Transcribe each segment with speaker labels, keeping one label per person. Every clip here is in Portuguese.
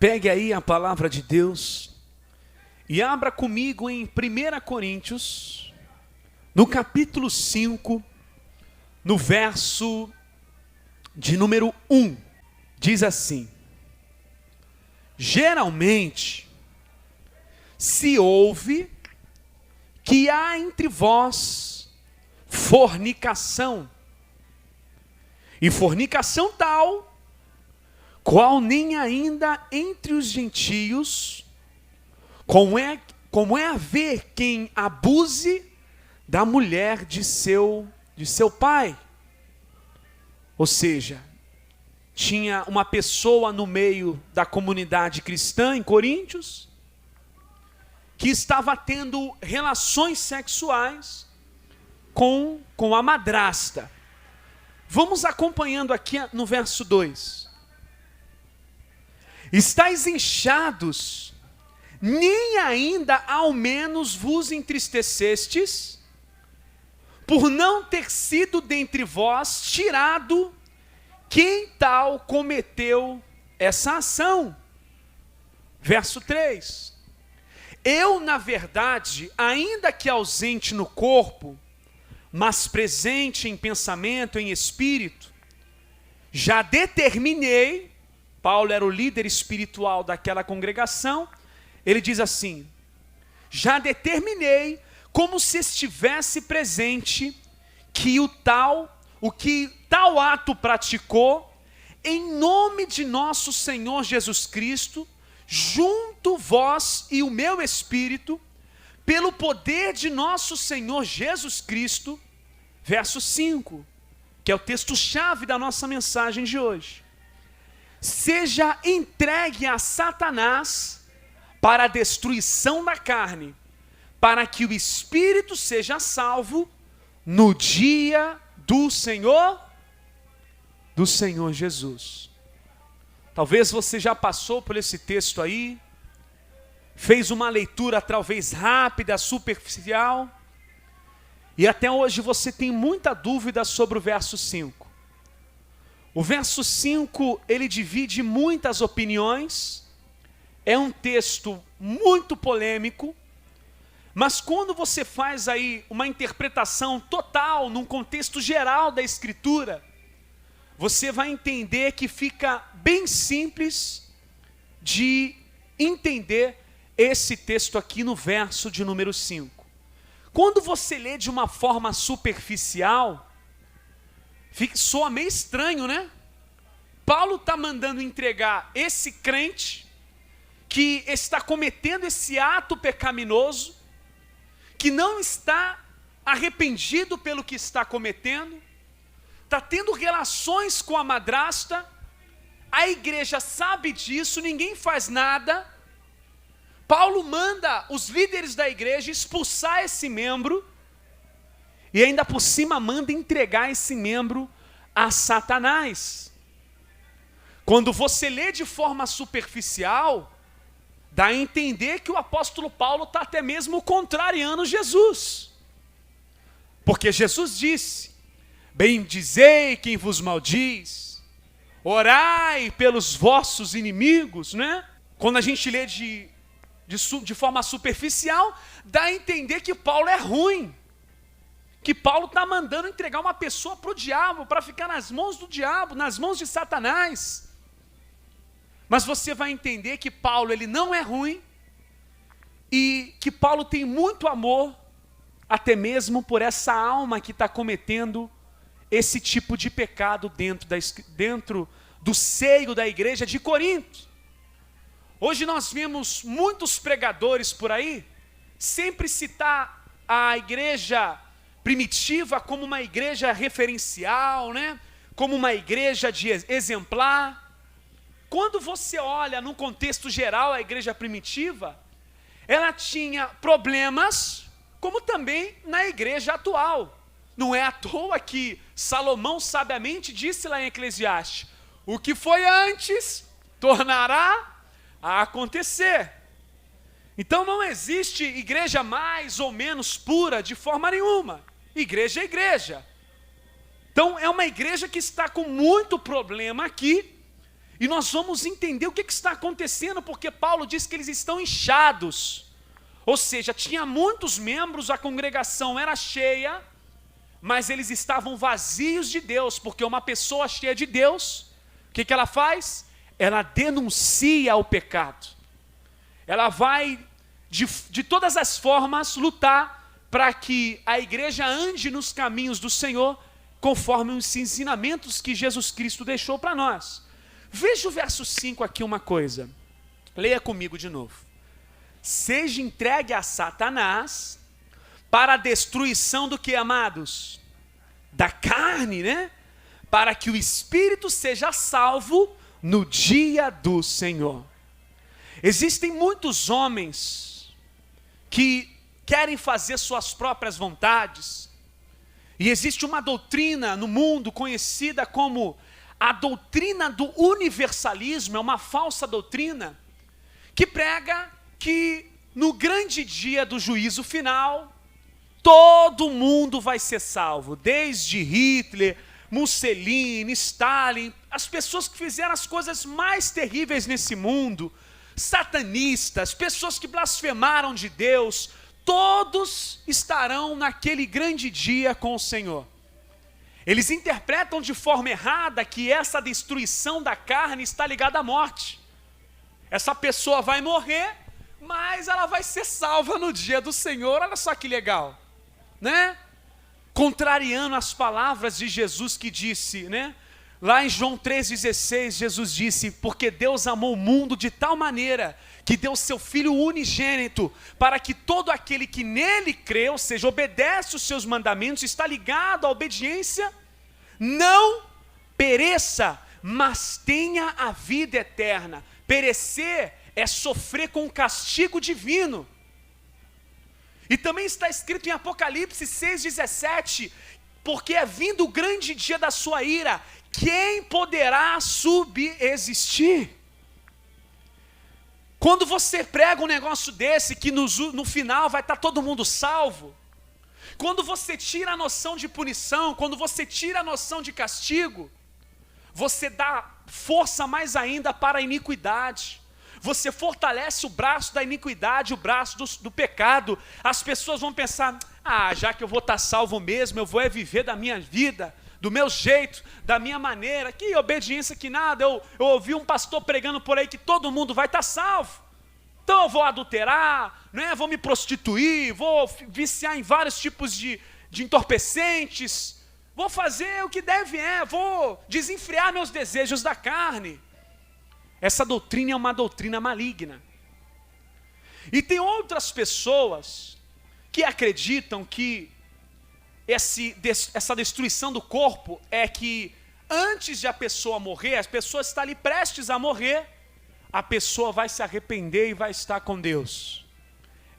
Speaker 1: Pegue aí a palavra de Deus e abra comigo em 1 Coríntios, no capítulo 5, no verso de número 1. Diz assim: geralmente se ouve que há entre vós fornicação, e fornicação tal, qual nem ainda entre os gentios, como é haver quem abuse da mulher de seu pai. Ou seja, tinha uma pessoa no meio da comunidade cristã em Coríntios, que estava tendo relações sexuais com a madrasta. Vamos acompanhando aqui no verso 2. Estais inchados, nem ainda ao menos vos entristecestes, por não ter sido dentre vós tirado quem tal cometeu essa ação. Verso 3. Eu, na verdade, ainda que ausente no corpo, mas presente em pensamento, em espírito, já determinei. Paulo era o líder espiritual daquela congregação. Ele diz assim: já determinei, como se estivesse presente, que o que tal ato praticou, em nome de nosso Senhor Jesus Cristo, junto vós e o meu espírito, pelo poder de nosso Senhor Jesus Cristo. Verso 5, que é o texto-chave da nossa mensagem de hoje. Seja entregue a Satanás para a destruição da carne, para que o espírito seja salvo no dia do Senhor Jesus. Talvez você já passou por esse texto aí, fez uma leitura talvez rápida, superficial, e até hoje você tem muita dúvida sobre o verso 5. O verso 5, ele divide muitas opiniões, é um texto muito polêmico, mas quando você faz aí uma interpretação total, num contexto geral da Escritura, você vai entender que fica bem simples de entender esse texto aqui no verso de número 5. Quando você lê de uma forma superficial, soa meio estranho, né? Paulo está mandando entregar esse crente que está cometendo esse ato pecaminoso, que não está arrependido pelo que está cometendo, está tendo relações com a madrasta, a igreja sabe disso, ninguém faz nada. Paulo manda os líderes da igreja expulsar esse membro, e ainda por cima manda entregar esse membro a Satanás. Quando você lê de forma superficial, dá a entender que o apóstolo Paulo está até mesmo contrariando Jesus. Porque Jesus disse: bendizei quem vos maldiz, orai pelos vossos inimigos, né? Quando a gente lê de forma superficial, dá a entender que Paulo é ruim, que Paulo está mandando entregar uma pessoa para o diabo, para ficar nas mãos do diabo, nas mãos de Satanás. Mas você vai entender que Paulo, ele não é ruim, e que Paulo tem muito amor, até mesmo por essa alma que está cometendo esse tipo de pecado dentro do seio da igreja de Corinto. Hoje nós vemos muitos pregadores por aí sempre citar a igreja primitiva como uma igreja referencial, né? Como uma igreja de exemplar. Quando você olha no contexto geral a igreja primitiva, ela tinha problemas, como também na igreja atual. Não é à toa que Salomão sabiamente disse lá em Eclesiastes: o que foi antes tornará a acontecer. Então não existe igreja mais ou menos pura de forma nenhuma. Igreja é igreja. Então é uma igreja que está com muito problema aqui, E nós vamos entender o que está acontecendo, porque Paulo diz que eles estão inchados. Ou seja, tinha muitos membros, a congregação era cheia, mas eles estavam vazios de Deus, porque uma pessoa cheia de Deus, o que ela faz? Ela denuncia o pecado. Ela vai, de todas as formas, lutar para que a igreja ande nos caminhos do Senhor, conforme os ensinamentos que Jesus Cristo deixou para nós. Veja o verso 5 aqui uma coisa. Leia comigo de novo. Seja entregue a Satanás para a destruição do que, amados? Da carne, né? Para que o espírito seja salvo no dia do Senhor. Existem muitos homens que querem fazer suas próprias vontades. E existe uma doutrina no mundo conhecida como a doutrina do universalismo. É uma falsa doutrina que prega que no grande dia do juízo final, todo mundo vai ser salvo, desde Hitler, Mussolini, Stalin, as pessoas que fizeram as coisas mais terríveis nesse mundo, satanistas, pessoas que blasfemaram de Deus, todos estarão naquele grande dia com o Senhor. Eles interpretam de forma errada que essa destruição da carne está ligada à morte. Essa pessoa vai morrer, mas ela vai ser salva no dia do Senhor. Olha só que legal, né? Contrariando as palavras de Jesus que disse, né? Lá em João 3,16, Jesus disse: porque Deus amou o mundo de tal maneira que deu seu Filho unigênito, para que todo aquele que nele crê, ou seja, obedece os seus mandamentos, está ligado à obediência, não pereça, mas tenha a vida eterna. Perecer é sofrer com o castigo divino. E também está escrito em Apocalipse 6,17, porque é vindo o grande dia da sua ira, quem poderá subsistir? Quando você prega um negócio desse, que no final vai estar todo mundo salvo, quando você tira a noção de punição, quando você tira a noção de castigo, você dá força mais ainda para a iniquidade. Você fortalece o braço da iniquidade, o braço do pecado. As pessoas vão pensar: já que eu vou estar salvo mesmo, eu vou viver da minha vida, do meu jeito, da minha maneira. Que obediência que nada. Eu ouvi um pastor pregando por aí que todo mundo vai estar salvo. Então eu vou adulterar, né? Vou me prostituir, vou viciar em vários tipos de entorpecentes, vou fazer o que deve vou desenfrear meus desejos da carne. Essa doutrina é uma doutrina maligna. E tem outras pessoas que acreditam que essa destruição do corpo é que antes de a pessoa morrer, a pessoa está ali prestes a morrer, a pessoa vai se arrepender e vai estar com Deus.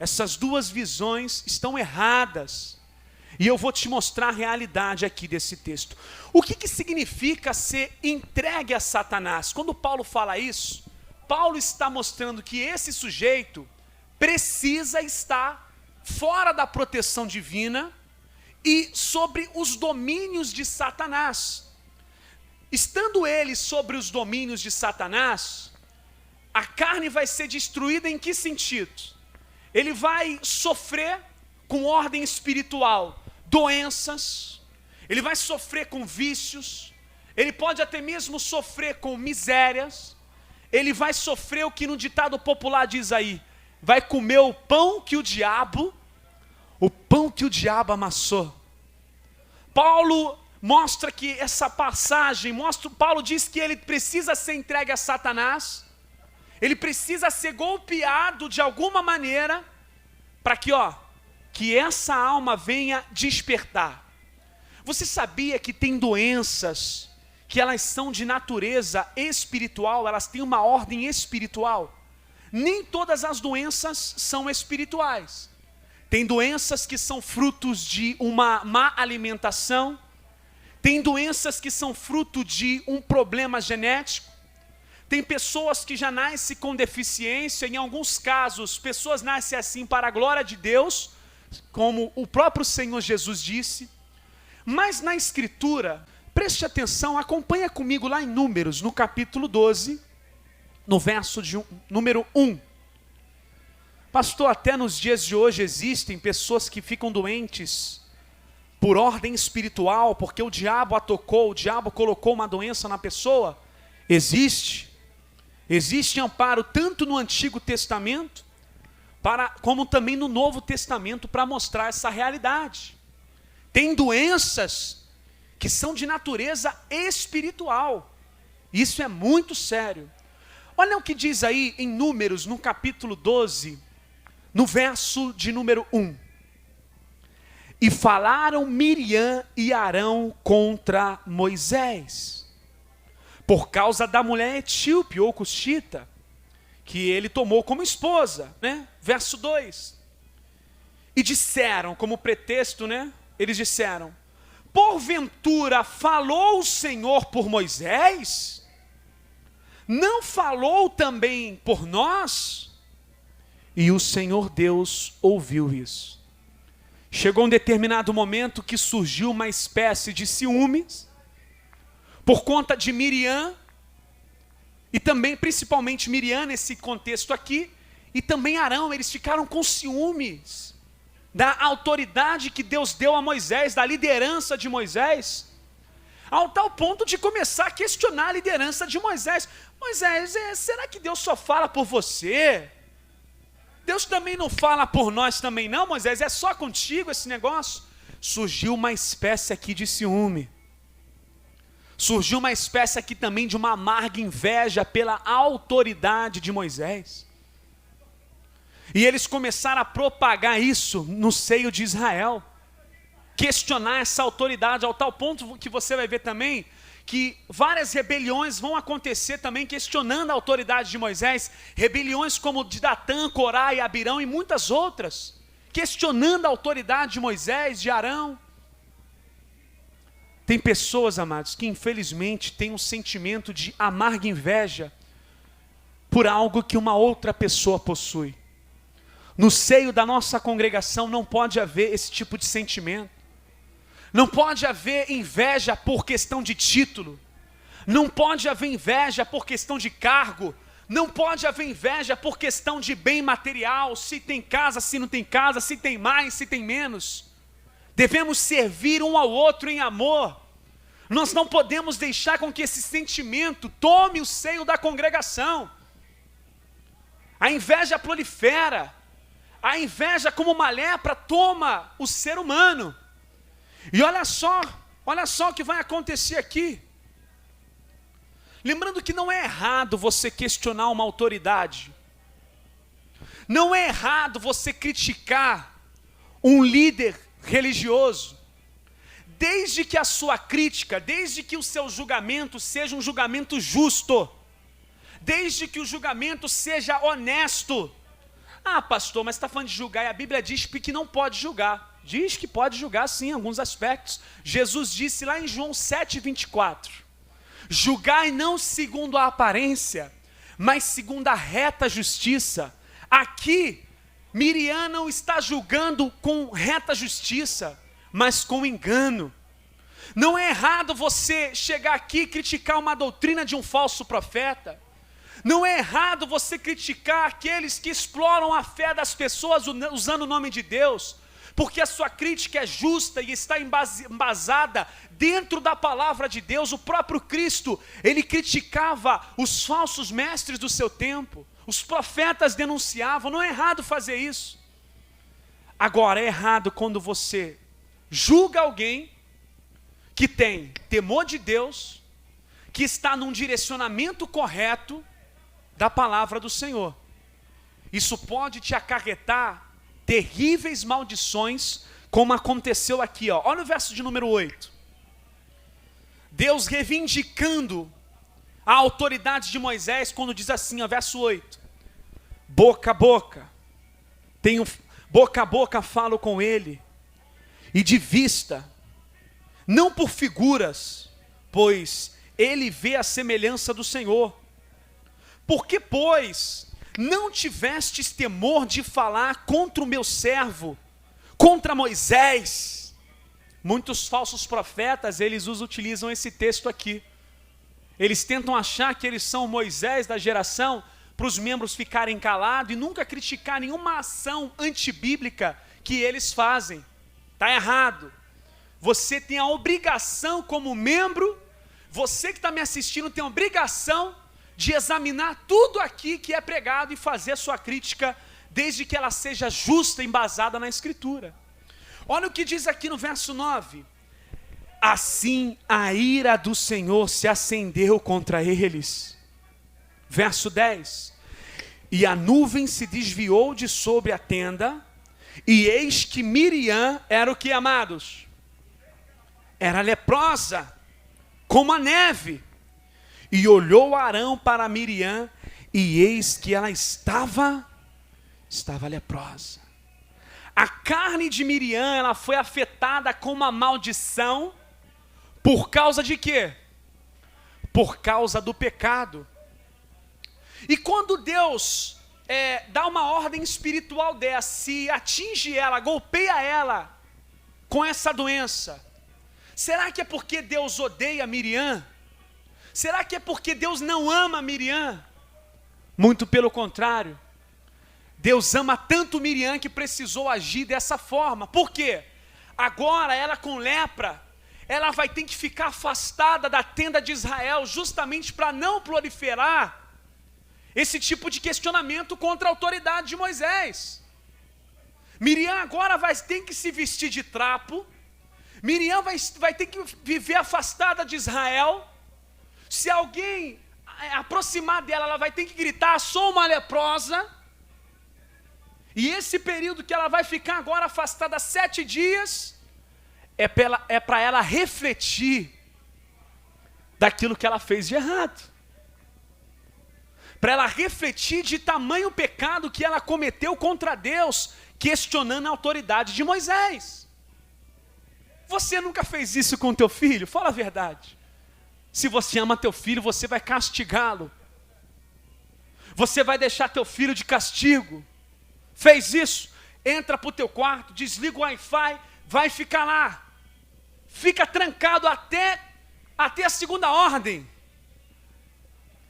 Speaker 1: Essas duas visões estão erradas. E eu vou te mostrar a realidade aqui desse texto. O que significa ser entregue a Satanás? Quando Paulo fala isso, Paulo está mostrando que esse sujeito precisa estar fora da proteção divina e sobre os domínios de Satanás. Estando ele sobre os domínios de Satanás, a carne vai ser destruída em que sentido? Ele vai sofrer com ordem espiritual, doenças, ele vai sofrer com vícios, ele pode até mesmo sofrer com misérias, ele vai sofrer o que no ditado popular diz aí, vai comer o pão que o diabo amassou. Paulo mostra que essa passagem, Paulo diz que ele precisa ser entregue a Satanás, ele precisa ser golpeado de alguma maneira, para que essa alma venha despertar. Você sabia que tem doenças que elas são de natureza espiritual, elas têm uma ordem espiritual? Nem todas as doenças são espirituais. Tem doenças que são frutos de uma má alimentação, tem doenças que são fruto de um problema genético, tem pessoas que já nascem com deficiência, em alguns casos, pessoas nascem assim para a glória de Deus, como o próprio Senhor Jesus disse. Mas na Escritura, preste atenção, acompanha comigo lá em Números, no capítulo 12, no verso número 1. Pastor, até nos dias de hoje existem pessoas que ficam doentes por ordem espiritual, porque o diabo a tocou, o diabo colocou uma doença na pessoa. Existe amparo tanto no Antigo Testamento, como também no Novo Testamento, para mostrar essa realidade. Tem doenças que são de natureza espiritual. Isso é muito sério. Olha o que diz aí em Números, no capítulo 12, no verso de número 1. E falaram Miriam e Arão contra Moisés, por causa da mulher etíope ou cuxita, que ele tomou como esposa, né? Verso 2. E disseram, como pretexto, né? Eles disseram: porventura falou o Senhor por Moisés? Não falou também por nós? E o Senhor Deus ouviu isso. Chegou um determinado momento que surgiu uma espécie de ciúmes, por conta de Miriam, e também principalmente Miriam nesse contexto aqui, e também Arão. Eles ficaram com ciúmes da autoridade que Deus deu a Moisés, da liderança de Moisés, ao tal ponto de começar a questionar a liderança de Moisés. Moisés, será que Deus só fala por você? Deus também não fala por nós também não, Moisés? É só contigo esse negócio? Surgiu uma espécie aqui de ciúme. Surgiu uma espécie aqui também de uma amarga inveja pela autoridade de Moisés. E eles começaram a propagar isso no seio de Israel. Questionar essa autoridade ao tal ponto que você vai ver também que várias rebeliões vão acontecer também questionando a autoridade de Moisés. Rebeliões como de Datã, Corá e Abirão e muitas outras. Questionando a autoridade de Moisés, de Arão. Tem pessoas, amados, que infelizmente têm um sentimento de amarga inveja por algo que uma outra pessoa possui. No seio da nossa congregação não pode haver esse tipo de sentimento. Não pode haver inveja por questão de título. Não pode haver inveja por questão de cargo. Não pode haver inveja por questão de bem material. Se tem casa, se não tem casa, se tem mais, se tem menos. Devemos servir um ao outro em amor. Nós não podemos deixar com que esse sentimento tome o seio da congregação. A inveja prolifera. A inveja, como uma lepra, toma o ser humano. E olha só o que vai acontecer aqui. Lembrando que não é errado você questionar uma autoridade. Não é errado você criticar um líder religioso. Desde que a sua crítica, desde que o seu julgamento seja um julgamento justo. Desde que o julgamento seja honesto. Ah, pastor, mas está falando de julgar e a Bíblia diz que não pode julgar. Diz que pode julgar sim em alguns aspectos. Jesus disse lá em João 7,24. Julgai não segundo a aparência, mas segundo a reta justiça. Aqui, Miriam não está julgando com reta justiça, mas com engano. Não é errado você chegar aqui e criticar uma doutrina de um falso profeta. Não é errado você criticar aqueles que exploram a fé das pessoas usando o nome de Deus, porque a sua crítica é justa e está embasada dentro da palavra de Deus. O próprio Cristo, ele criticava os falsos mestres do seu tempo. Os profetas denunciavam. Não é errado fazer isso. Agora, é errado quando você julga alguém que tem temor de Deus, que está num direcionamento correto da palavra do Senhor. Isso pode te acarretar terríveis maldições, como aconteceu aqui, ó. Olha o verso de número 8. Deus reivindicando a autoridade de Moisés, quando diz assim, ó, verso 8. Boca a boca, boca a boca falo com ele, e de vista, não por figuras, pois ele vê a semelhança do Senhor. Por que, pois, não tivestes temor de falar contra o meu servo, contra Moisés? Muitos falsos profetas, eles utilizam esse texto aqui. Eles tentam achar que eles são Moisés da geração, para os membros ficarem calados e nunca criticar nenhuma ação antibíblica que eles fazem. Está errado. Você tem a obrigação como membro, você que está me assistindo tem a obrigação de examinar tudo aqui que é pregado e fazer a sua crítica, desde que ela seja justa e embasada na Escritura. Olha o que diz aqui no verso 9. Assim a ira do Senhor se acendeu contra eles. Verso 10. E a nuvem se desviou de sobre a tenda, e eis que Miriam era o que, amados? Era leprosa, como a neve. E olhou Arão para Miriam, e eis que ela estava leprosa. A carne de Miriam, ela foi afetada com uma maldição, por causa de quê? Por causa do pecado. E quando Deus dá uma ordem espiritual dessa, se atinge ela, golpeia ela com essa doença, será que é porque Deus odeia Miriam? Será que é porque Deus não ama Miriam? Muito pelo contrário. Deus ama tanto Miriam que precisou agir dessa forma. Por quê? Agora ela com lepra, ela vai ter que ficar afastada da tenda de Israel, justamente para não proliferar esse tipo de questionamento contra a autoridade de Moisés. Miriam agora vai ter que se vestir de trapo. Miriam vai ter que viver afastada de Israel. Se alguém aproximar dela, ela vai ter que gritar: sou uma leprosa. E esse período que ela vai ficar agora afastada 7 dias, é para ela refletir daquilo que ela fez de errado. Para ela refletir de tamanho pecado que ela cometeu contra Deus, questionando a autoridade de Moisés. Você nunca fez isso com teu filho? Fala a verdade. Se você ama teu filho, você vai castigá-lo. Você vai deixar teu filho de castigo. Fez isso? Entra para o teu quarto, desliga o Wi-Fi, vai ficar lá. Fica trancado até a segunda ordem.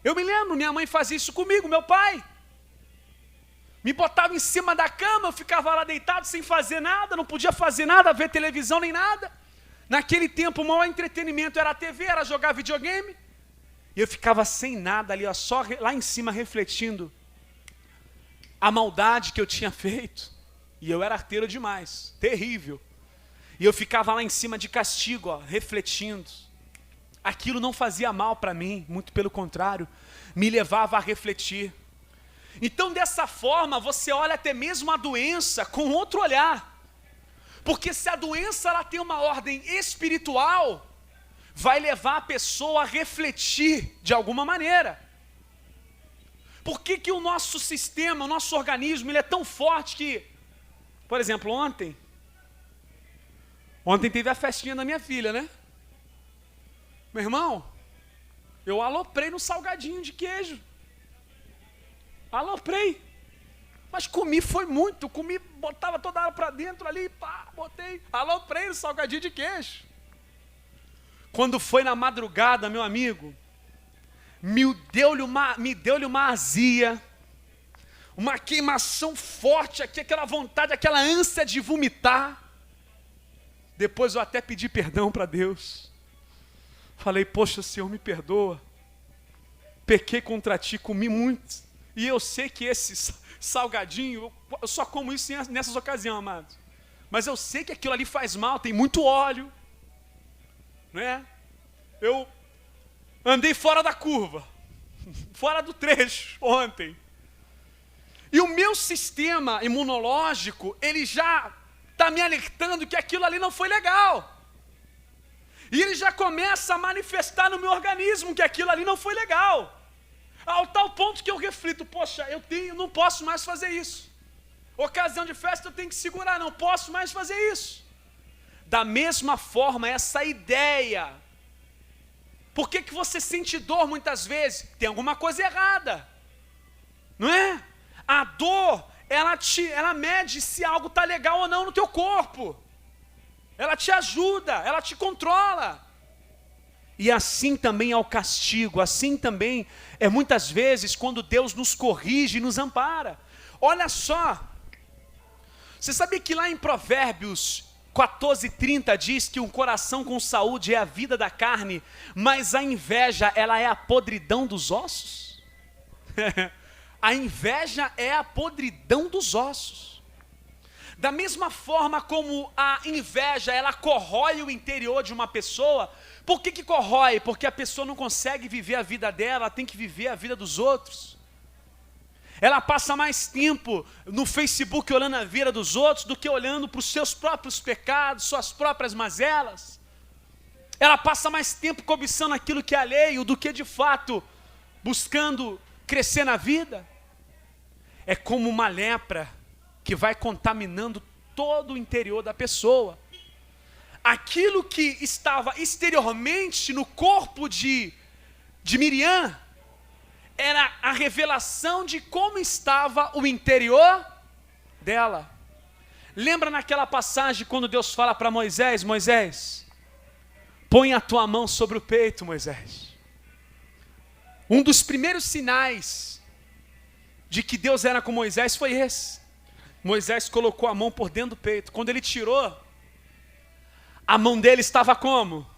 Speaker 1: Eu me lembro, minha mãe fazia isso comigo, meu pai. Me botava em cima da cama, eu ficava lá deitado sem fazer nada, não podia fazer nada, ver televisão nem nada. Naquele tempo o maior entretenimento era a TV, era jogar videogame. E eu ficava sem nada ali, ó, só lá em cima refletindo a maldade que eu tinha feito. E eu era arteiro demais, terrível. E eu ficava lá em cima de castigo, ó, refletindo. Aquilo não fazia mal para mim, muito pelo contrário, me levava a refletir. Então dessa forma você olha até mesmo a doença com outro olhar. Porque se a doença ela tem uma ordem espiritual, vai levar a pessoa a refletir de alguma maneira. Por que o nosso sistema, o nosso organismo, ele é tão forte que, por exemplo, ontem teve a festinha da minha filha, né? Meu irmão, eu aloprei no salgadinho de queijo. Aloprei. Mas comi foi muito, botava toda a água para dentro ali, pá, botei, aloprei no salgadinho de queijo. Quando foi na madrugada, meu amigo, me deu-lhe uma azia, uma queimação forte aqui, aquela vontade, aquela ânsia de vomitar. Depois eu até pedi perdão para Deus. Falei: poxa, Senhor, me perdoa. Pequei contra ti, comi muito. E eu sei que esse salgadinho, eu só como isso nessas ocasiões, amados. Mas eu sei que aquilo ali faz mal, tem muito óleo. Né? Eu andei fora da curva, fora do trecho ontem. E o meu sistema imunológico, ele já está me alertando que aquilo ali não foi legal. E ele já começa a manifestar no meu organismo que aquilo ali não foi legal. Ao tal ponto que eu reflito: poxa, não posso mais fazer isso. Ocasião de festa eu tenho que segurar, não posso mais fazer isso. Da mesma forma, essa ideia. Por que você sente dor muitas vezes? Tem alguma coisa errada. Não é? A dor, ela mede se algo está legal ou não no teu corpo. ela te ajuda, ela te controla. E assim também é o castigo, assim também é muitas vezes quando Deus nos corrige e nos ampara. Olha só, você sabia que lá em Provérbios 14:30 diz que um coração com saúde é a vida da carne, mas a inveja, ela é a podridão dos ossos? A inveja é a podridão dos ossos. Da mesma forma como a inveja, ela corrói o interior de uma pessoa. Por que corrói? Porque a pessoa não consegue viver a vida dela, ela tem que viver a vida dos outros. Ela passa mais tempo no Facebook olhando a vida dos outros do que olhando para os seus próprios pecados, suas próprias mazelas. Ela passa mais tempo cobiçando aquilo que é alheio do que de fato buscando crescer na vida. É como uma lepra que vai contaminando todo o interior da pessoa. Aquilo que estava exteriormente no corpo de Miriam era a revelação de como estava o interior dela. Lembra naquela passagem quando Deus fala para Moisés: Moisés, põe a tua mão sobre o peito, Moisés. Um dos primeiros sinais de que Deus era com Moisés foi esse. Moisés colocou a mão por dentro do peito. Quando ele tirou, a mão dele estava como?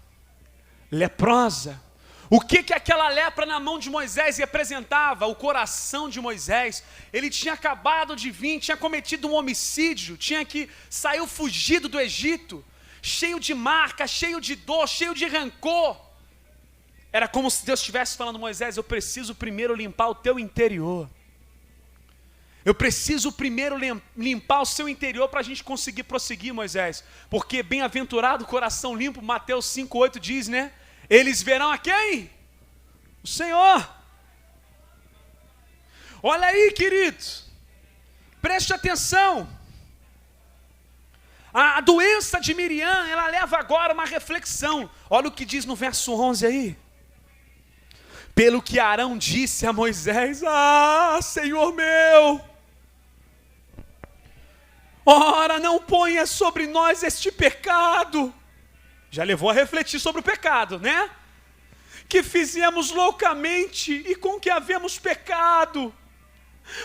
Speaker 1: Leprosa. O que aquela lepra na mão de Moisés representava? O coração de Moisés. Ele tinha acabado de vir, tinha cometido um homicídio, saiu fugido do Egito, cheio de marca, cheio de dor, cheio de rancor. Era como se Deus estivesse falando: Moisés, eu preciso primeiro limpar o teu interior. Eu preciso primeiro limpar o seu interior para a gente conseguir prosseguir, Moisés. Porque bem-aventurado o coração limpo, Mateus 5:8 diz, né? Eles verão a quem? O Senhor. Olha aí, querido. Preste atenção. A doença de Miriam, ela leva agora uma reflexão. Olha o que diz no verso 11 aí. Pelo que Arão disse a Moisés: ah, Senhor meu, ora, não ponha sobre nós este pecado. Já levou a refletir sobre o pecado, né? Que fizemos loucamente e com que havemos pecado.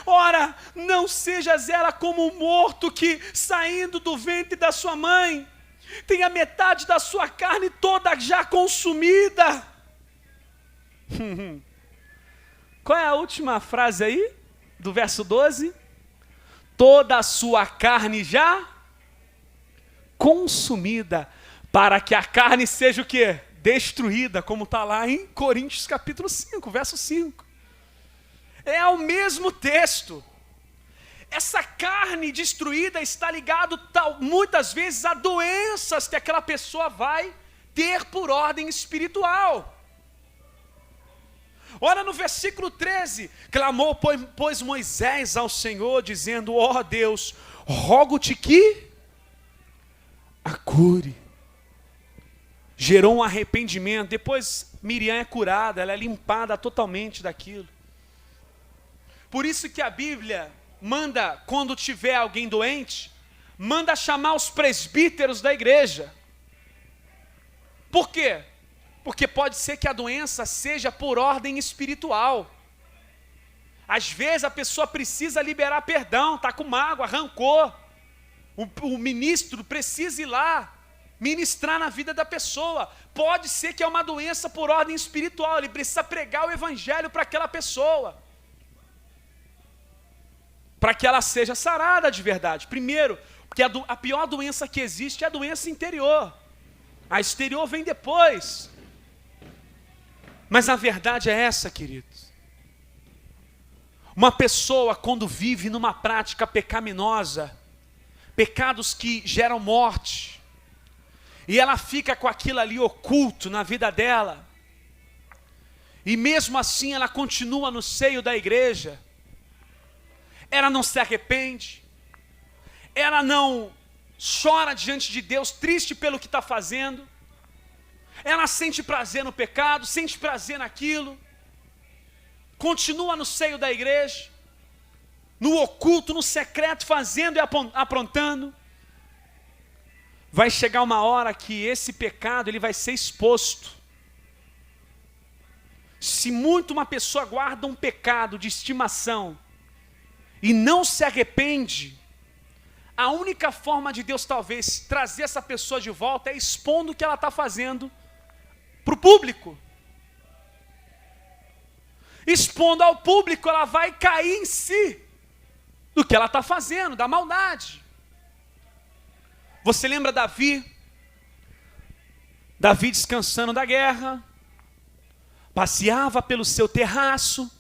Speaker 1: Ora, não sejas ela como um morto que, saindo do ventre da sua mãe, tem a metade da sua carne toda já consumida. Qual é a última frase aí? Do verso 12? Toda a sua carne já consumida, para que a carne seja o quê? Destruída, como está lá em Coríntios capítulo 5, verso 5. É o mesmo texto. Essa carne destruída está ligado muitas vezes a doenças que aquela pessoa vai ter por ordem espiritual. Ora, no versículo 13, clamou, pois Moisés ao Senhor, dizendo: ó Deus, rogo-te que a cure. Gerou um arrependimento. Depois Miriam é curada, ela é limpada totalmente daquilo. Por isso que a Bíblia manda, quando tiver alguém doente, manda chamar os presbíteros da igreja. Por quê? Porque pode ser que a doença seja por ordem espiritual. Às vezes a pessoa precisa liberar perdão, está com mágoa, rancor. O ministro precisa ir lá ministrar na vida da pessoa. Pode ser que é uma doença por ordem espiritual, ele precisa pregar o evangelho para aquela pessoa, para que ela seja sarada de verdade. Primeiro, porque a pior doença que existe é a doença interior. A exterior vem depois. Mas a verdade é essa, queridos. Uma pessoa, quando vive numa prática pecaminosa, pecados que geram morte, e ela fica com aquilo ali oculto na vida dela, e mesmo assim ela continua no seio da igreja, ela não se arrepende, ela não chora diante de Deus, triste pelo que está fazendo, ela sente prazer no pecado, sente prazer naquilo, continua no seio da igreja, no oculto, no secreto, fazendo e aprontando. vai chegar uma hora que esse pecado ele vai ser exposto. Se muito uma pessoa guarda um pecado de estimação e não se arrepende, a única forma de Deus talvez trazer essa pessoa de volta é expondo o que ela está fazendo para o público. Expondo ao público, ela vai cair em si do que ela está fazendo, da maldade. Você lembra Davi? Davi descansando da guerra, passeava pelo seu terraço,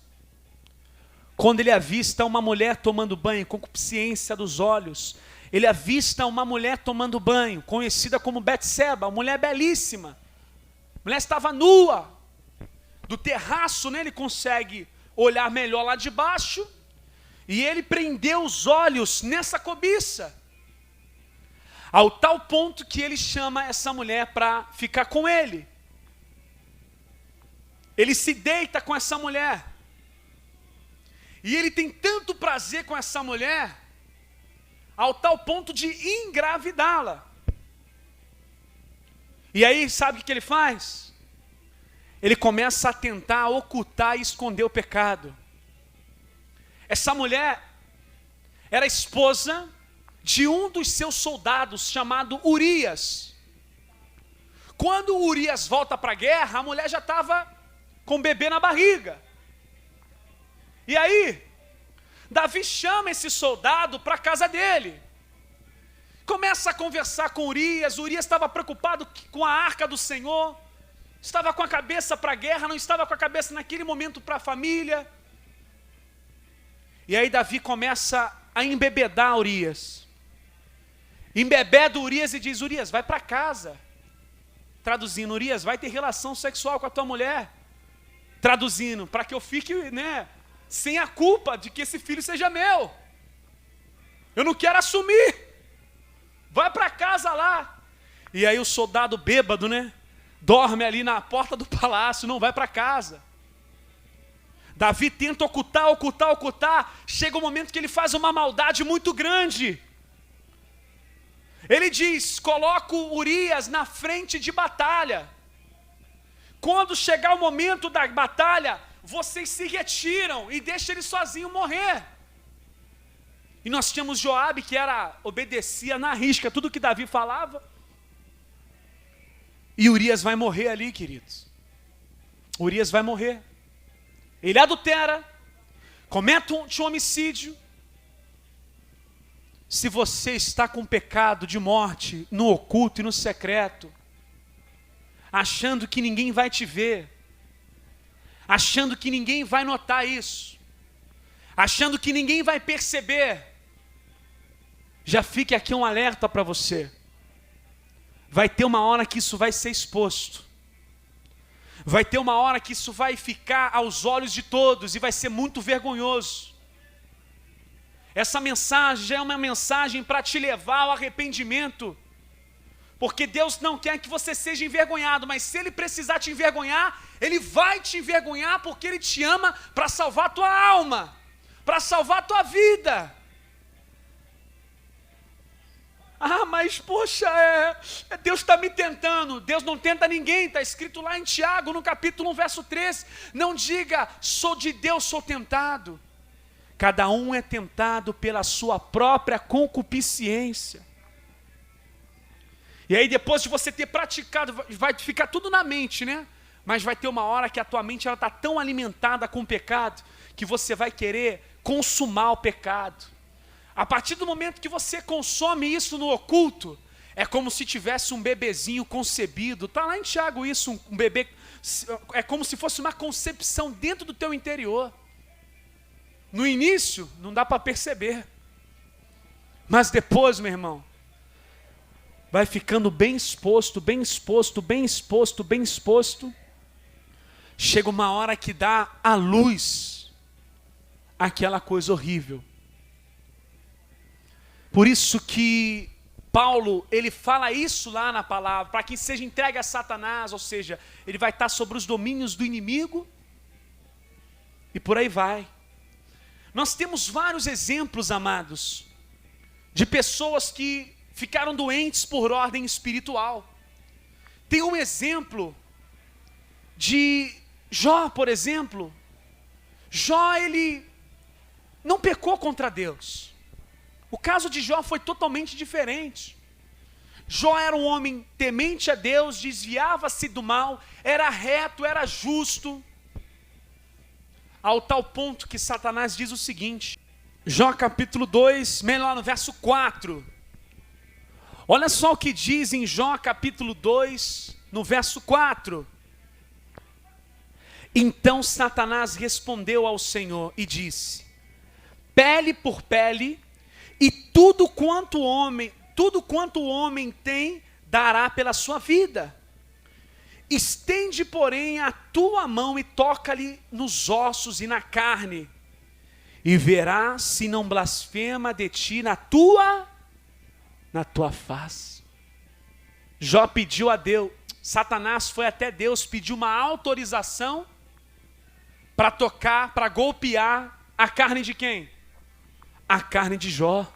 Speaker 1: quando ele avista uma mulher tomando banho, concupiscência dos olhos. Ele avista uma mulher tomando banho, conhecida como Betseba, uma mulher belíssima. A mulher estava nua. Do terraço, né, ele consegue olhar melhor lá de baixo, e ele prendeu os olhos nessa cobiça, ao tal ponto que ele chama essa mulher para ficar com ele. Ele se deita com essa mulher, e ele tem tanto prazer com essa mulher, ao tal ponto de engravidá-la. E aí, sabe o que ele faz? Ele começa a tentar ocultar e esconder o pecado. Essa mulher era esposa de um dos seus soldados, chamado Urias. Quando Urias volta para a guerra, a mulher já estava com o bebê na barriga. E aí, Davi chama esse soldado para a casa dele. Começa a conversar com Urias. Urias estava preocupado com a arca do Senhor. Estava com a cabeça para a guerra, não estava com a cabeça naquele momento para a família. E aí Davi começa a embebedar Urias. Embebeda Urias e diz: Urias, vai para casa. Traduzindo, Urias, vai ter relação sexual com a tua mulher. Traduzindo, para que eu fique, né, sem a culpa de que esse filho seja meu. Eu não quero assumir. Vai para casa lá. E aí o soldado bêbado, né, dorme ali na porta do palácio, não vai para casa. Davi tenta ocultar. Chega um momento que ele faz uma maldade muito grande. Ele diz: coloco Urias na frente de batalha. Quando chegar o momento da batalha, vocês se retiram e deixam ele sozinho morrer. E nós tínhamos Joabe, que obedecia na risca tudo que Davi falava. E Urias vai morrer ali, queridos. Urias vai morrer. Ele adultera, comete um homicídio. Se você está com pecado de morte no oculto e no secreto, achando que ninguém vai te ver, achando que ninguém vai notar isso, achando que ninguém vai perceber, já fique aqui um alerta para você. Vai ter uma hora que isso vai ser exposto. Vai ter uma hora que isso vai ficar aos olhos de todos e vai ser muito vergonhoso. Essa mensagem já é uma mensagem para te levar ao arrependimento. Porque Deus não quer que você seja envergonhado, mas se Ele precisar te envergonhar, Ele vai te envergonhar porque Ele te ama para salvar a tua alma, para salvar a tua vida. Ah, mas poxa, Deus está me tentando. Deus não tenta ninguém, está escrito lá em Tiago, no capítulo 1, verso 3. Não diga, sou de Deus, sou tentado. Cada um é tentado pela sua própria concupiscência. E aí depois de você ter praticado, vai ficar tudo na mente, né? Mas vai ter uma hora que a tua mente está tão alimentada com o pecado, que você vai querer consumar o pecado. A partir do momento que você consome isso no oculto, é como se tivesse um bebezinho concebido. Está lá em Tiago isso, um bebê, é como se fosse uma concepção dentro do teu interior. No início, não dá para perceber. Mas depois, meu irmão, vai ficando bem exposto. Chega uma hora que dá à luz aquela coisa horrível. Por isso que Paulo, ele fala isso lá na palavra, para que seja entregue a Satanás, ou seja, ele vai estar sobre os domínios do inimigo, e por aí vai. Nós temos vários exemplos, amados, de pessoas que ficaram doentes por ordem espiritual. Tem um exemplo de Jó, por exemplo. Jó, ele não pecou contra Deus. O caso de Jó foi totalmente diferente. Jó era um homem temente a Deus, desviava-se do mal, era reto, era justo, ao tal ponto que Satanás diz o seguinte, Jó capítulo 2, melhor no verso 4, olha só o que diz em Jó capítulo 2, no verso 4, então Satanás respondeu ao Senhor e disse, pele por pele, e tudo quanto o homem tem, dará pela sua vida. Estende, porém, a tua mão e toca-lhe nos ossos e na carne, e verás se não blasfema de ti na tua face. Jó pediu a Deus, Satanás foi até Deus, pediu uma autorização para tocar, para golpear a carne de quem? A carne de Jó.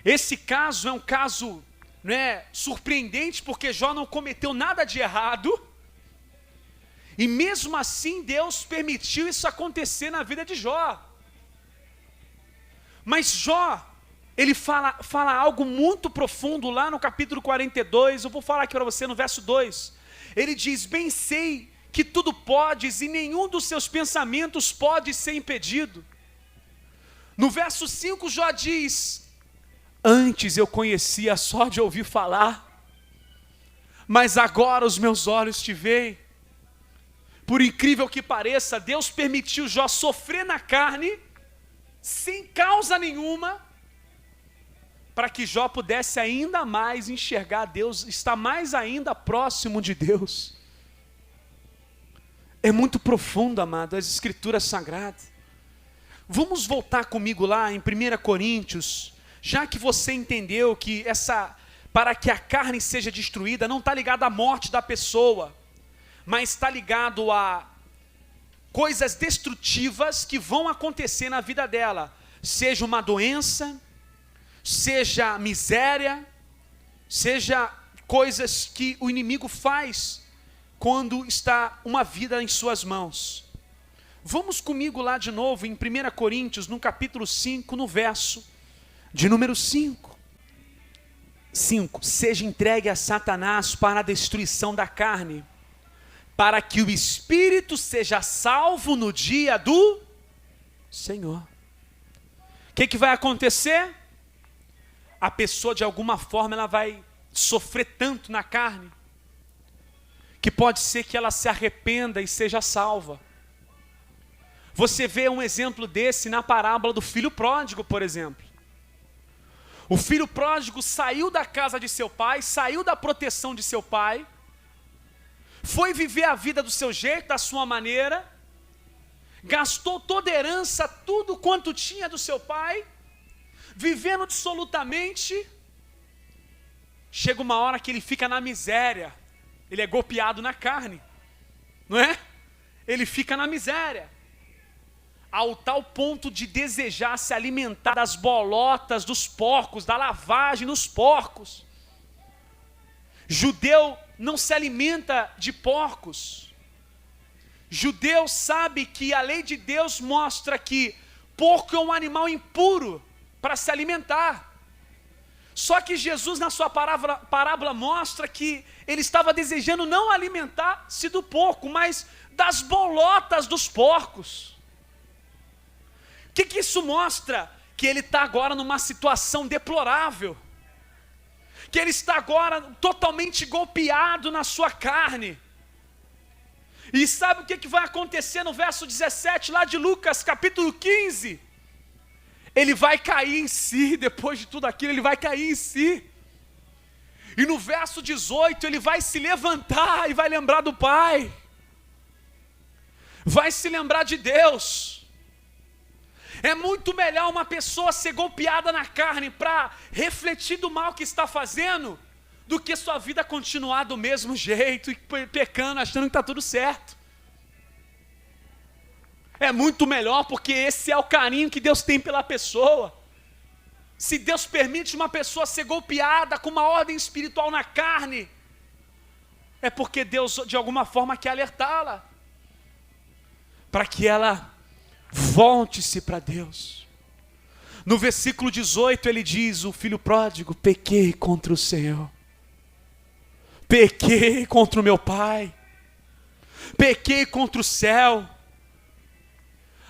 Speaker 1: Esse caso é um caso, surpreendente, porque Jó não cometeu nada de errado, e mesmo assim Deus permitiu isso acontecer na vida de Jó. Mas Jó, ele fala algo muito profundo lá no capítulo 42, eu vou falar aqui para você no verso 2, ele diz, bem sei que tudo podes e nenhum dos seus pensamentos pode ser impedido. No verso 5 Jó diz, antes eu conhecia só de ouvir falar, mas agora os meus olhos te veem. Por incrível que pareça, Deus permitiu Jó sofrer na carne, sem causa nenhuma, para que Jó pudesse ainda mais enxergar Deus, estar mais ainda próximo de Deus. É muito profundo, amado, as escrituras sagradas. Vamos voltar comigo lá em 1 Coríntios, já que você entendeu que para que a carne seja destruída, não está ligado à morte da pessoa, mas está ligado a coisas destrutivas que vão acontecer na vida dela, seja uma doença, seja miséria, seja coisas que o inimigo faz quando está uma vida em suas mãos. Vamos comigo lá de novo em 1 Coríntios, no capítulo 5, no verso de número 5. 5. Seja entregue a Satanás para a destruição da carne, para que o espírito seja salvo no dia do Senhor. O que vai acontecer? A pessoa de alguma forma ela vai sofrer tanto na carne, que pode ser que ela se arrependa e seja salva. Você vê um exemplo desse na parábola do filho pródigo, por exemplo. O filho pródigo saiu da casa de seu pai, saiu da proteção de seu pai, foi viver a vida do seu jeito, da sua maneira, gastou toda a herança, tudo quanto tinha do seu pai, vivendo dissolutamente. Chega uma hora que ele fica na miséria, ele é golpeado na carne, não é? Ele fica na miséria, ao tal ponto de desejar se alimentar das bolotas dos porcos, da lavagem dos porcos. Judeu não se alimenta de porcos. Judeu sabe que a lei de Deus mostra que porco é um animal impuro para se alimentar. Só que Jesus na sua parábola mostra que ele estava desejando não alimentar-se do porco, mas das bolotas dos porcos. O que isso mostra? Que ele está agora numa situação deplorável, que ele está agora totalmente golpeado na sua carne. E sabe o que vai acontecer no verso 17 lá de Lucas capítulo 15? Ele vai cair em si, depois de tudo aquilo ele vai cair em si. E no verso 18 ele vai se levantar e vai lembrar do Pai, vai se lembrar de Deus. É muito melhor uma pessoa ser golpeada na carne para refletir do mal que está fazendo, do que sua vida continuar do mesmo jeito, e pecando, achando que está tudo certo. É muito melhor, porque esse é o carinho que Deus tem pela pessoa. Se Deus permite uma pessoa ser golpeada com uma ordem espiritual na carne, é porque Deus de alguma forma quer alertá-la, para que ela volte-se para Deus. No versículo 18 ele diz, o filho pródigo: pequei contra o Senhor, pequei contra o meu pai, pequei contra o céu,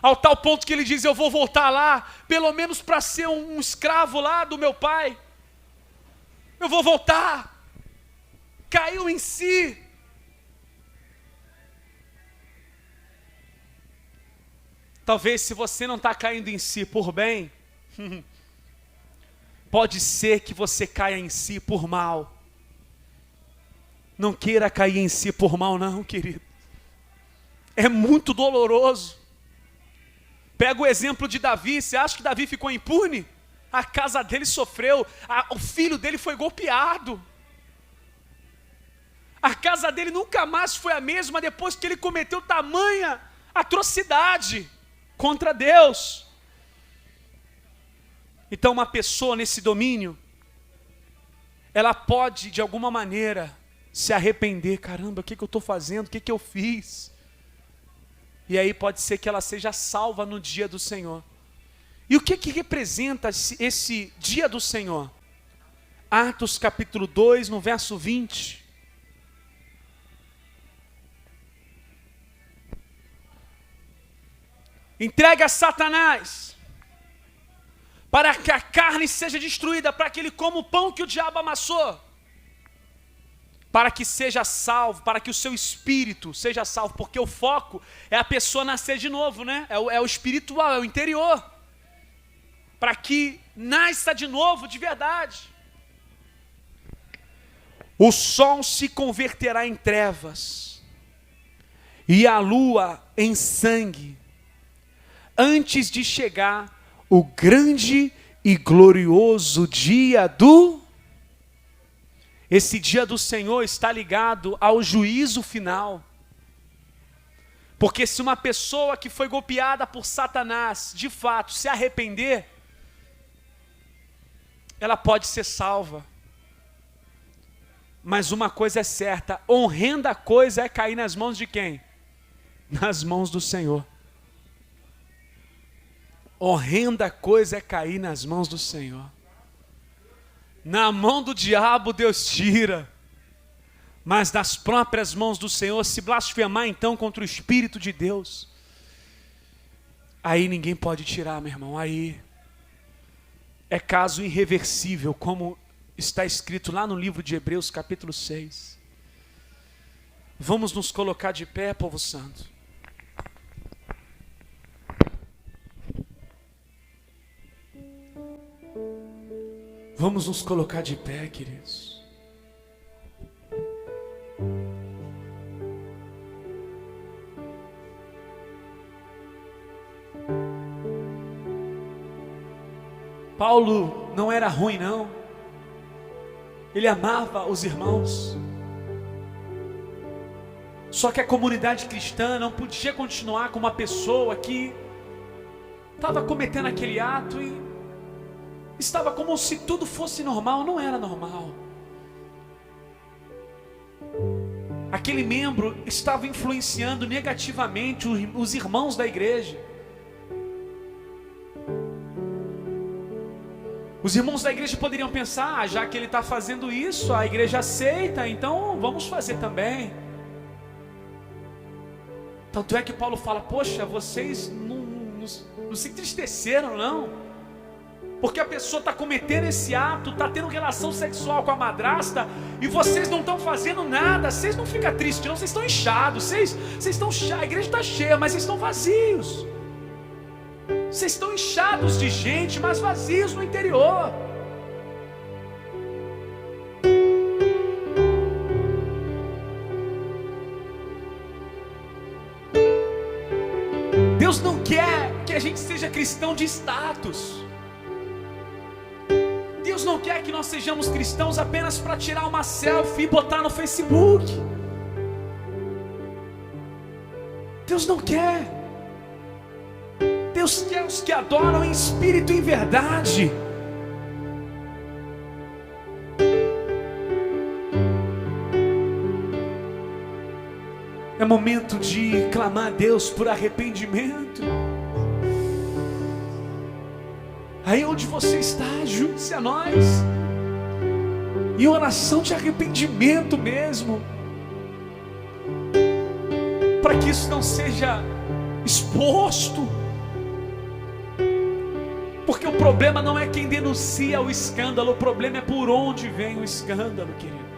Speaker 1: ao tal ponto que ele diz: eu vou voltar lá, pelo menos para ser um escravo lá do meu pai, eu vou voltar. Caiu em si. Talvez, se você não está caindo em si por bem, pode ser que você caia em si por mal. Não queira cair em si por mal não, querido. É muito doloroso. Pega o exemplo de Davi. Você acha que Davi ficou impune? A casa dele sofreu, o filho dele foi golpeado. A casa dele nunca mais foi a mesma depois que ele cometeu tamanha atrocidade contra Deus. Então uma pessoa nesse domínio, ela pode de alguma maneira se arrepender. Caramba, o que eu estou fazendo? O que eu fiz? E aí pode ser que ela seja salva no dia do Senhor. E o que representa esse dia do Senhor? Atos capítulo 2, no verso 20. Entregue a Satanás, para que a carne seja destruída, para que ele coma o pão que o diabo amassou, para que seja salvo, para que o seu espírito seja salvo, porque o foco é a pessoa nascer de novo, né? É o espiritual, é o interior, para que nasça de novo de verdade. O sol se converterá em trevas, e a lua em sangue, antes de chegar o grande e glorioso dia do... Esse dia do Senhor está ligado ao juízo final. Porque se uma pessoa que foi golpeada por Satanás, de fato, se arrepender, ela pode ser salva. Mas uma coisa é certa, horrenda coisa é cair nas mãos de quem? Nas mãos do Senhor. Horrenda coisa é cair nas mãos do Senhor. Na mão do diabo Deus tira, mas das próprias mãos do Senhor, se blasfemar então contra o Espírito de Deus, aí ninguém pode tirar, meu irmão. Aí é caso irreversível, como está escrito lá no livro de Hebreus capítulo 6. Vamos nos colocar de pé, povo santo. Vamos nos colocar de pé, queridos. Paulo não era ruim, não. Ele amava os irmãos. Só que a comunidade cristã não podia continuar com uma pessoa que estava cometendo aquele ato e estava como se tudo fosse normal. Não era normal. Aquele membro estava influenciando negativamente os irmãos da igreja. Os irmãos da igreja poderiam pensar: já que ele está fazendo isso, a igreja aceita, então vamos fazer também. Tanto é que Paulo fala: poxa, vocês não se entristeceram, não? Porque a pessoa está cometendo esse ato, está tendo relação sexual com a madrasta, e vocês não estão fazendo nada. Vocês não ficam tristes, não. Vocês estão inchados. Vocês estão a igreja está cheia, mas vocês estão vazios. Vocês estão inchados de gente, mas vazios no interior. Deus não quer que a gente seja cristão de status. Deus não quer que nós sejamos cristãos apenas para tirar uma selfie e botar no Facebook. Deus não quer. Deus quer os que adoram em espírito e em verdade. momento de clamar a Deus por arrependimento. Aí onde você está, junte-se a nós em oração de arrependimento mesmo, para que isso não seja exposto. Porque o problema não é quem denuncia o escândalo, o problema é por onde vem o escândalo, querido.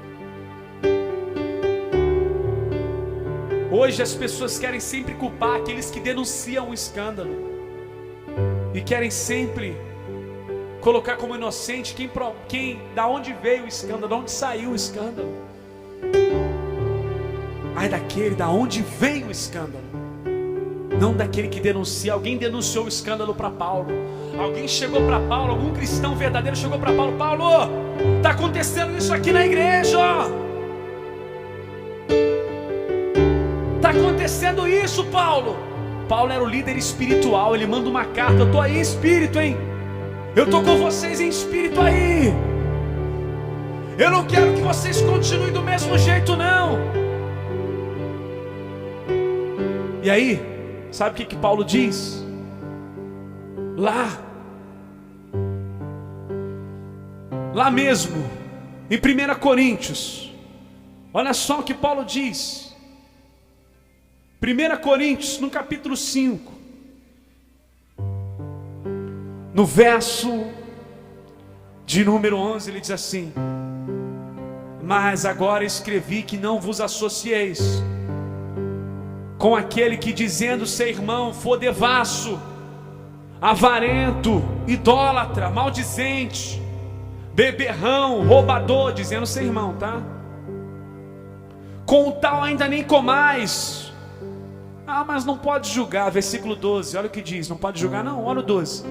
Speaker 1: Hoje as pessoas querem sempre culpar aqueles que denunciam o escândalo, e querem sempre colocar como inocente da onde veio o escândalo, da onde saiu o escândalo. Ai daquele da onde veio o escândalo, não daquele que denuncia. Alguém denunciou o escândalo para Paulo. Alguém chegou para Paulo, algum cristão verdadeiro chegou para Paulo: Paulo, está acontecendo isso aqui na igreja, está acontecendo isso, Paulo. Paulo era o líder espiritual, ele manda uma carta: eu estou aí em espírito, hein? Eu estou com vocês em espírito aí. Eu não quero que vocês continuem do mesmo jeito, não. E aí, sabe o que Paulo diz? Lá mesmo, em 1 Coríntios, olha só o que Paulo diz. 1 Coríntios, no capítulo 5, no verso de número 11, ele diz assim: mas agora escrevi que não vos associeis com aquele que, dizendo ser irmão, for devasso, avarento, idólatra, maldizente, beberrão, roubador, dizendo ser irmão, tá? Com o tal ainda nem comais. Mas não pode julgar, versículo 12, olha o que diz: não pode julgar não, olha o 12.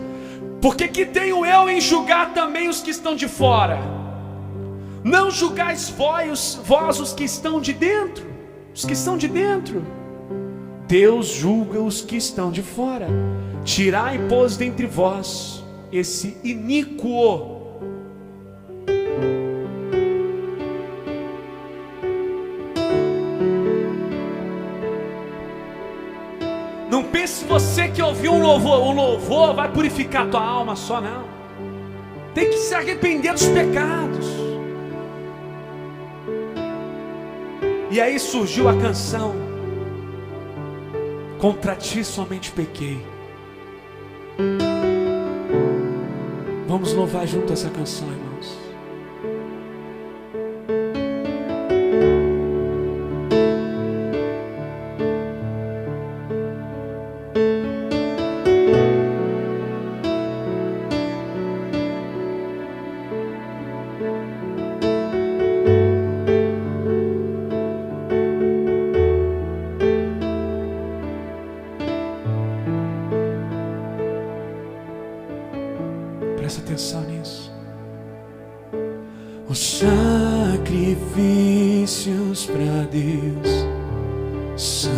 Speaker 1: Porque que tenho eu em julgar também os que estão de fora? Não julgais vós os que estão de dentro? Os que estão de dentro, Deus julga os que estão de fora. Tirai, pois, dentre vós esse iníquo. Não pense você que ouvir um louvor vai purificar a tua alma só, não. Tem que se arrepender dos pecados. E aí surgiu a canção: contra ti somente pequei. Vamos louvar junto essa canção, irmãos. Presta atenção nisso. Os sacrifícios para Deus são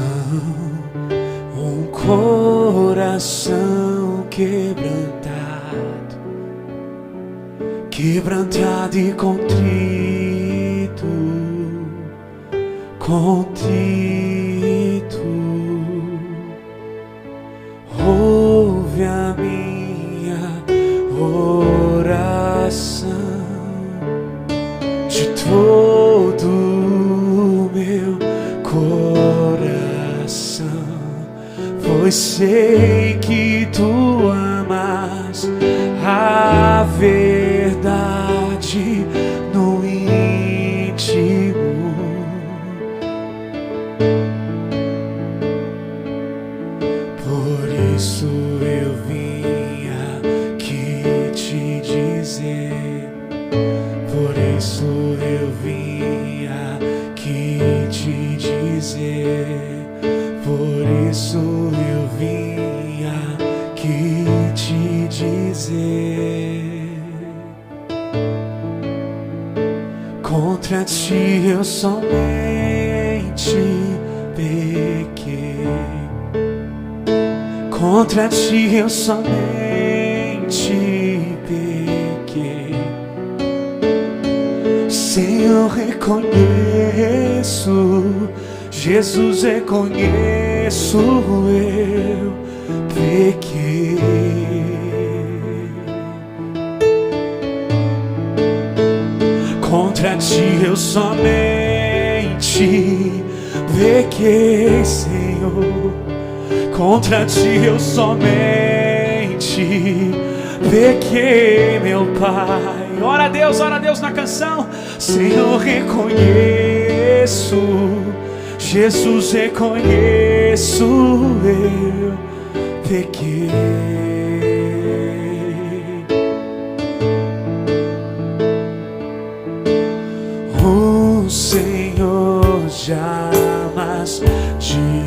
Speaker 1: um coração quebrantado e contrito. Ouve a minha oração de todo o meu coração, pois sei que tu amas a verdade no íntimo. Por isso eu vim aqui te dizer, por isso eu vim aqui te dizer, por isso eu vim aqui te dizer. Contra ti eu somente pequei, contra ti eu somente pequei. Senhor, reconheço, Jesus, reconheço eu pequei. Contra ti eu somente pequei, Senhor. Contra ti eu somente pequei, meu Pai. Ora a Deus na canção. Senhor, reconheço, Jesus, reconheço eu pequei. O Senhor jamais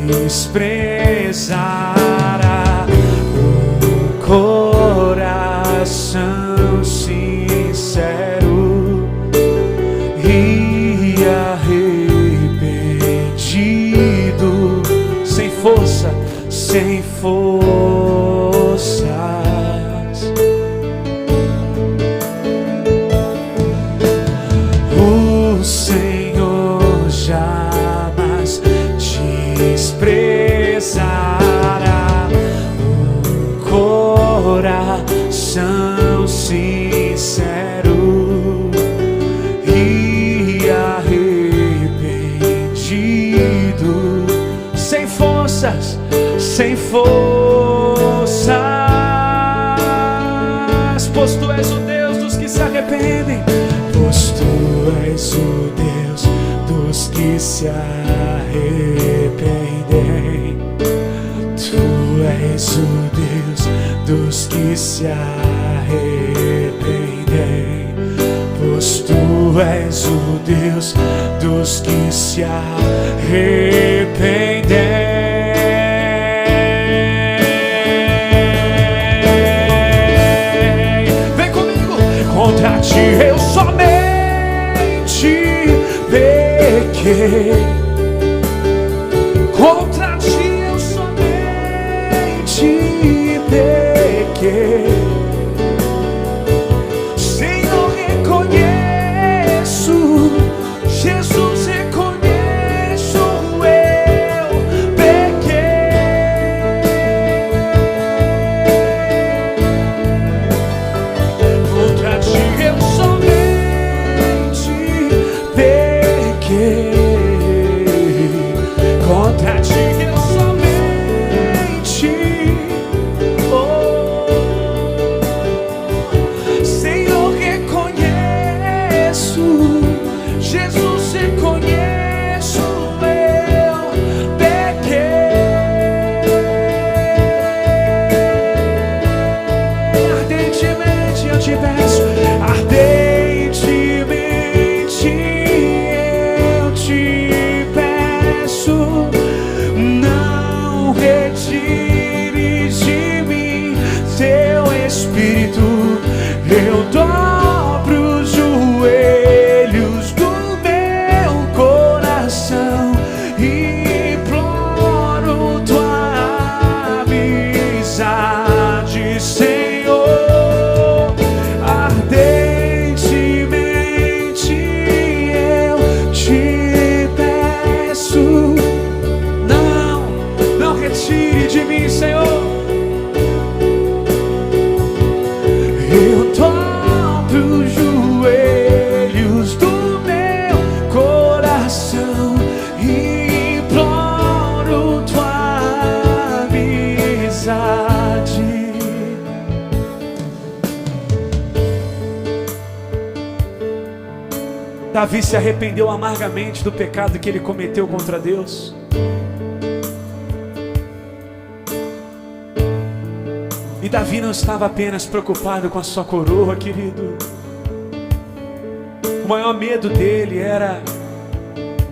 Speaker 1: desprezará o coração sincero e arrependido, sem força, sem forças. O Senhor jamais desprezará um coração sincero e arrependido, sem forças, sem forças. Pois tu és o Deus dos que se arrependem, pois tu és o Deus dos que se arrependem. Tu és o Deus dos que se arrependem, pois tu és o Deus dos que se arrependem. Vem comigo. Contra ti eu somente pequei. Contra ti eu somente pequei. Senhor, reconheço, Jesus, reconheço eu pequei. Contra ti eu somente pequei. Contra ti eu somente, Senhor, reconheço, Jesus, reconheço eu pequei. Ardentemente eu te peço, ardentemente eu te peço, não retires de mim teu Espírito. Eu dobro os joelhos do meu coração e imploro tua amizade, Senhor. Ardentemente eu te peço, não retire de mim, Senhor. Eu dobro os joelhos do meu coração e imploro tua amizade. Davi se arrependeu amargamente do pecado que ele cometeu contra Deus. E Davi não estava apenas preocupado com a sua coroa, querido. O maior medo dele era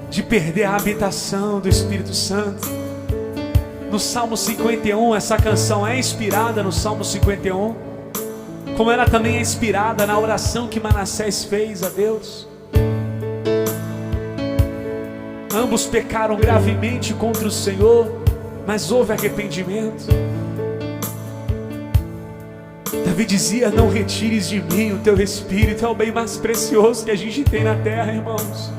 Speaker 1: de perder a habitação do Espírito Santo. No Salmo 51, essa canção é inspirada no Salmo 51, como ela também é inspirada na oração que Manassés fez a Deus. Ambos pecaram gravemente contra o Senhor, mas houve arrependimento. Davi dizia: não retires de mim o teu Espírito. É o bem mais precioso que a gente tem na terra, irmãos.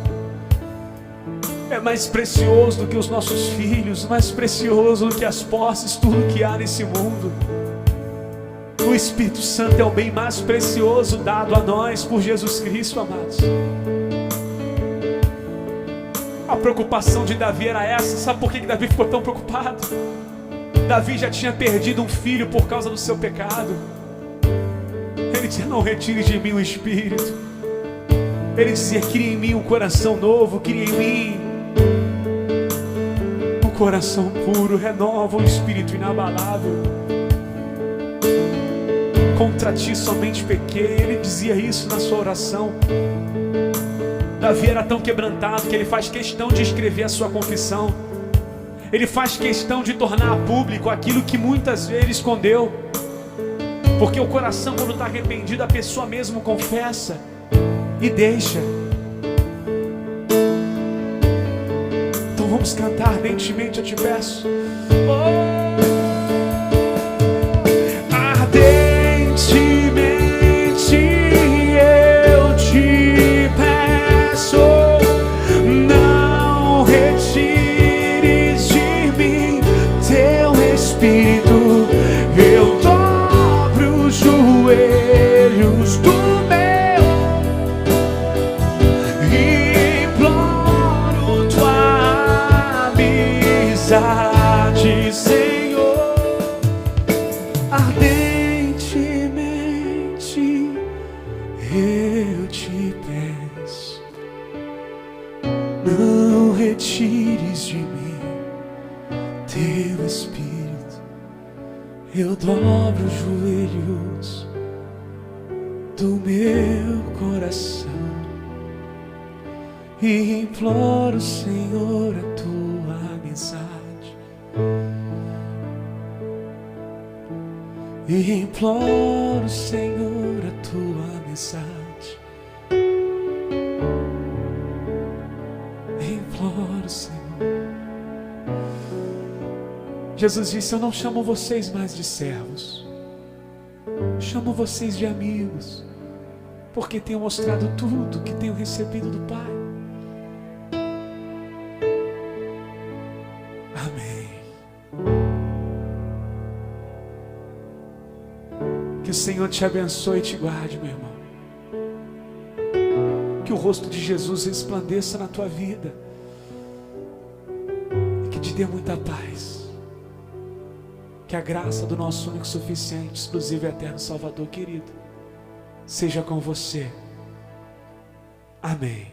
Speaker 1: é mais precioso do que os nossos filhos, mais precioso do que as posses, tudo que há nesse mundo. O Espírito Santo é o bem mais precioso dado a nós por Jesus Cristo, amados. A preocupação de Davi era essa. Sabe por que Davi ficou tão preocupado? Davi já tinha perdido um filho por causa do seu pecado. Ele dizia: não retire de mim o Espírito. Ele dizia: cria em mim um coração novo, cria em mim um coração puro, renova um espírito inabalável. Contra ti somente pequei. Ele dizia isso na sua oração. Davi era tão quebrantado que ele faz questão de escrever a sua confissão. Ele faz questão de tornar público aquilo que muitas vezes escondeu. Porque o coração, quando está arrependido, a pessoa mesmo confessa e deixa. Então vamos cantar ardentemente, eu te peço. Ardentemente eu te peço, não retires de mim teu Espírito. Eu dobro os joelhos do meu e imploro tua amizade, Senhor. Ardentemente eu te peço, não retires de mim teu Espírito. Eu dobro os joelhos do meu coração e imploro, Senhor, a tua amizade. E imploro, Senhor, a tua amizade. Imploro, Senhor. Jesus disse: eu não chamo vocês mais de servos, chamo vocês de amigos, porque tenho mostrado tudo que tenho recebido do Pai. Amém. Que o Senhor te abençoe e te guarde, meu irmão. Que o rosto de Jesus resplandeça na tua vida e que te dê muita paz. Que a graça do nosso único, suficiente, exclusivo e eterno Salvador querido seja com você. Amém.